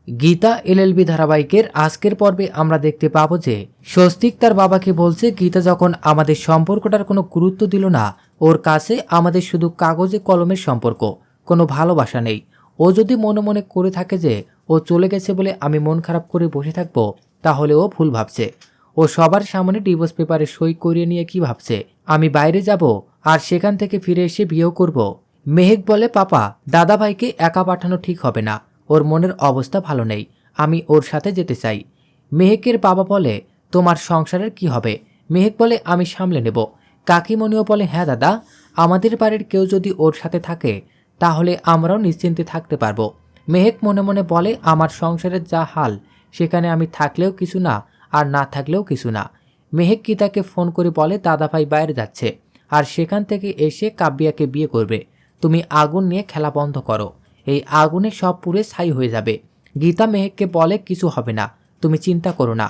Gita LLB ধারাবাহিকের আজকের পর্বে আমরা দেখতে পাবো যে স্বস্তিক তার বাবাকে বলছে গীতা যখন আমাদের সম্পর্কটার কোনো গুরুত্ব দিল না, ওর কাছে আমাদের শুধু কাগজে কলমের সম্পর্ক, কোনো ভালোবাসা নেই। ও যদি মনে মনে করে থাকে যে ও চলে গেছে বলে আমি মন খারাপ করে বসে থাকবো, তাহলে ও ভুল ভাবছে। ও সবার সামনে ডিভোর্স পেপারে সই করিয়ে নিয়ে কি ভাবছে, আমি বাইরে যাব আর সেখান থেকে ফিরে এসে বিয়েও করব। মেহেক বলে, পাপা দাদা ভাইকে একা পাঠানো ঠিক হবে না, ওর মনের অবস্থা ভালো নেই, আমি ওর সাথে যেতে চাই। মেহেকের বাবা বলে, তোমার সংসারের কি হবে? মেহেক বলে, আমি সামলে নেব। কাকিমণিও বলে, হ্যাঁ দাদা, আমাদের বাড়ির কেউ যদি ওর সাথে থাকে তাহলে আমরাও নিশ্চিন্তে থাকতে পারবো। মেহেক মনে মনে বলে, আমার সংসারের যা হাল, সেখানে আমি থাকলেও কিছু না আর না থাকলেও কিছু না। মেহেক গীতাকে ফোন করে বলে দাদাভাই বাইরে যাচ্ছে আর সেখান থেকে এসে কাব্যাকে বিয়ে করবে। তুমি আগুন নিয়ে খেলা বন্ধ করো, এই আগুনে সব পুড়ে ছাই হয়ে যাবে। গীতা মেহেককে বলে, কিছু হবে না, তুমি চিন্তা করো না।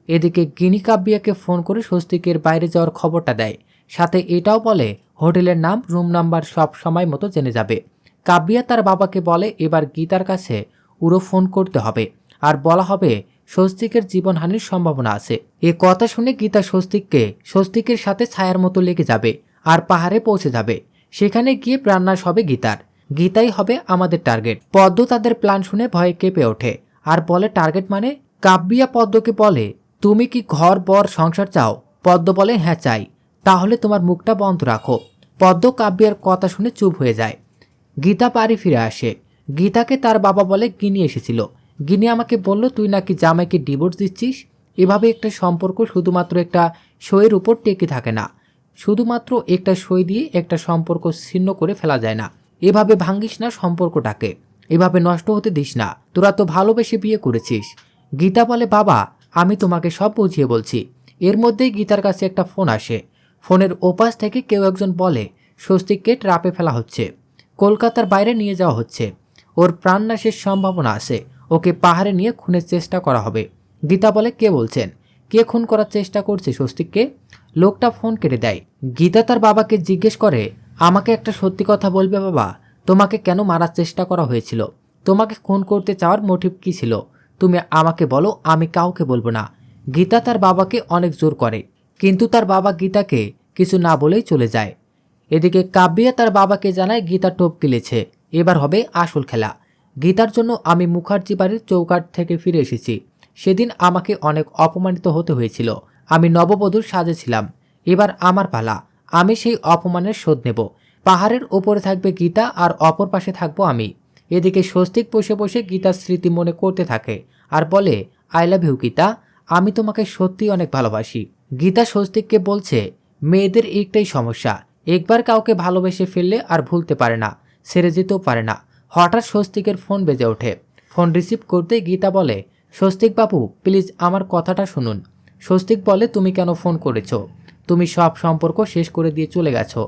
এদিকে গিনি কাব্যাকে ফোন করে স্বস্তিকের বাইরে যাওয়ার খবরটা দেয়, সাথে এটাও বলে হোটেলের নাম, রুম নাম্বার সব সময় মতো জেনে যাবে। কাব্যা তার বাবাকে বলে এবার গীতার কাছে উড়ো ফোন করতে হবে আর বলা হবে স্বস্তিকের জীবনহানির সম্ভাবনা আছে। এ কথা শুনে গীতা স্বস্তিকের সাথে ছায়ার মতো লেগে যাবে আর পাহাড়ে পৌঁছে যাবে। সেখানে গিয়ে প্রাণনাশ হবে গীতার। গীতাই হবে আমাদের টার্গেট। পদ্ম তাদের প্ল্যান শুনে ভয়ে কেঁপে ওঠে আর বলে, টার্গেট মানে? কাব্যা পদ্মকে বলে, তুমি কি ঘর বর সংসার চাও? পদ্ম বলে, হ্যাঁ চাই। তাহলে তোমার মুখটা বন্ধ রাখো। পদ্ম কাব্যার কথা শুনে চুপ হয়ে যায়। গীতা বাড়ি ফিরে আসে। গীতাকে তার বাবা বলে, গিনি এসেছিল। গিনি আমাকে বলল তুই নাকি জামাইকে ডিভোর্স দিচ্ছিস। এভাবে একটা সম্পর্ক শুধুমাত্র একটা সইয়ের উপর টেকে থাকে না। শুধুমাত্র একটা সই দিয়ে একটা সম্পর্ক ছিন্ন করে ফেলা যায় না। এভাবে ভাঙ্গিস না সম্পর্কটাকে, এভাবে নষ্ট হতে দিস না। তোরা তো ভালোবেসে বিয়ে করেছিস। গীতা বলে, বাবা আমি তোমাকে সব বুঝিয়ে বলছি। এর মধ্যেই গীতার কাছে একটা ফোন আসে। ফোনের ওপাশ থেকে কেউ একজন বলে, স্বস্তিককে ট্রাপে ফেলা হচ্ছে, কলকাতার বাইরে নিয়ে যাওয়া হচ্ছে, ওর প্রাণনাশের সম্ভাবনা আছে, ওকে পাহাড়ে নিয়ে খুনের চেষ্টা করা হবে। গীতা বলে, কে বলছেন? কে খুন করার চেষ্টা করছে স্বস্তিককে? লোকটা ফোন কেটে দেয়। গীতা তার বাবাকে জিজ্ঞেস করে, আমাকে একটা সত্যি কথা বলবে বাবা, তোমাকে কেন মারার চেষ্টা করা হয়েছিল? তোমাকে খুন করতে চাওয়ার মোটিভ কি ছিল? তুমি আমাকে বলো, আমি কাউকে বলবো না। গীতা তার বাবাকে অনেক জোর করে, কিন্তু তার বাবা গীতাকে কিছু না বলেই চলে যায়। এদিকে কাব্যা তার বাবাকে জানায় গীতা টোপ গিলেছে, এবার হবে আসল খেলা। গীতার জন্য আমি মুখার্জি বাড়ির চৌকাঠ থেকে ফিরে এসেছি। সেদিন আমাকে অনেক অপমানিত হতে হয়েছিল, আমি নববধূর সাজেছিলাম। এবার আমার পালা, আমি সেই অপমানের শোধ নেব। পাহাড়ের ওপরে থাকবে গীতা আর অপর পাশে থাকবো আমি। এদিকে স্বস্তিক বসে বসে গীতার স্মৃতি মনে করতে থাকে আর বলে, আই লাভ ইউ গীতা, আমি তোমাকে সত্যিই অনেক ভালোবাসি। গীতা স্বস্তিককে বলছে, মেয়েদের একটাই সমস্যা, একবার কাউকে ভালোবেসে ফেললে আর ভুলতে পারে না, ছেড়ে যেতেও পারে না। হঠাৎ স্বস্তিকের ফোন বেজে ওঠে। ফোন রিসিভ করতেই গীতা বলে, স্বস্তিক বাবু প্লিজ আমার কথাটা শুনুন। স্বস্তিক বলে, তুমি কেন ফোন করেছো? তুমি সব সম্পর্ক শেষ করে দিয়ে চলে গেছো,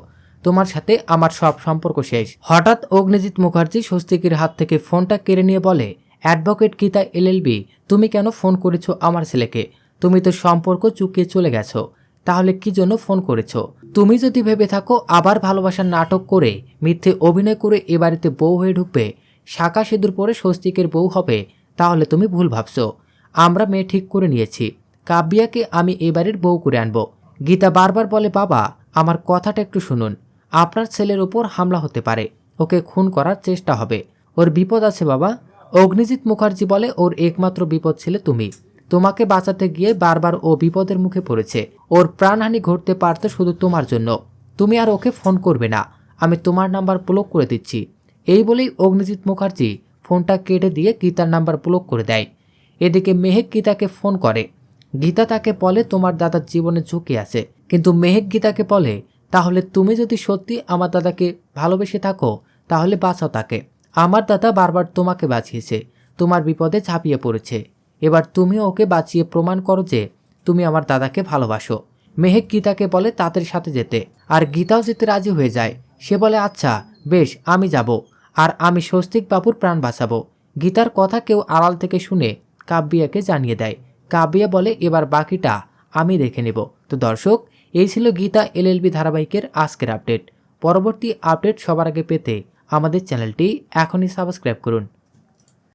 তোমার সাথে আমার সব সম্পর্ক শেষ। হঠাৎ অগ্নিজিৎ মুখার্জি স্বস্তিকের হাত থেকে ফোনটা কেড়ে নিয়ে বলে, অ্যাডভোকেট গীতা এলএলবি, তুমি কেন ফোন করেছো আমার ছেলেকে? তুমি তো সম্পর্ক চুকিয়ে চলে গেছো, তাহলে কি জন্য ফোন করেছো? তুমি যদি ভেবে থাকো আবার ভালোবাসার নাটক করে মিথ্যে অভিনয় করে এ বাড়িতে বউ হয়ে ঢুকবে, শাঁকা সিঁদুর পরে স্বস্তিকের বউ হবে, তাহলে তুমি ভুল ভাবছো। আমরা মেয়ে ঠিক করে নিয়েছি, কাব্যাকে আমি এ বাড়ির বউ করে আনবো। গীতা বারবার বলে, বাবা আমার কথাটা একটু শুনুন, আপনার ছেলের উপর হামলা হতে পারে, ওকে খুন করার চেষ্টা হবে, ওর বিপদ আছে বাবা। অগ্নিজিৎ মুখার্জি বলে, ওর একমাত্র বিপদ ছেলে তুমি, তোমাকে বাঁচাতে গিয়ে বারবার ও বিপদের মুখে পড়েছে, ওর প্রাণহানি ঘটতে পারত শুধু তোমার জন্য, তুমি আর ওকে ফোন করবে না, আমি তোমার নাম্বার ব্লক করে দিচ্ছি। এই বলেই অগ্নিজিৎ মুখার্জি ফোনটা কেটে দিয়ে গীতার নাম্বার ব্লক করে দেয়। এদিকে মেহেক গীতাকে ফোন করে। গীতা তাকে বলে, তোমার দাদার জীবনে ঝুঁকি আছে। কিন্তু মেহেক গীতাকে বলে, তাহলে তুমি যদি সত্যি আমার দাদাকে ভালোবেসে থাকো তাহলে বাঁচাও তাকে। আমার দাদা বারবার তোমাকে বাঁচিয়েছে, তোমার বিপদে ঝাঁপিয়ে পড়েছে, এবার তুমিও ওকে বাঁচিয়ে প্রমাণ করো যে তুমি আমার দাদাকে ভালোবাসো। মেহেক গীতাকে বলে তাদের সাথে যেতে, আর গীতাও যেতে রাজি হয়ে যায়। সে বলে, আচ্ছা বেশ আমি যাব, আর আমি স্বস্তিক বাবুর প্রাণ বাঁচাবো। গীতার কথা কেউ আড়াল থেকে শুনে কাব্যাকে জানিয়ে দেয়। কাব্যা বলে, এবার বাকিটা আমি দেখে নেব। তো দর্শক, এই ছিল গীতা এলএলবি ধারাবাহিকের আজকের আপডেট। পরবর্তী আপডেট সবার আগে পেতে আমাদের চ্যানেলটি এখনই সাবস্ক্রাইব করুন।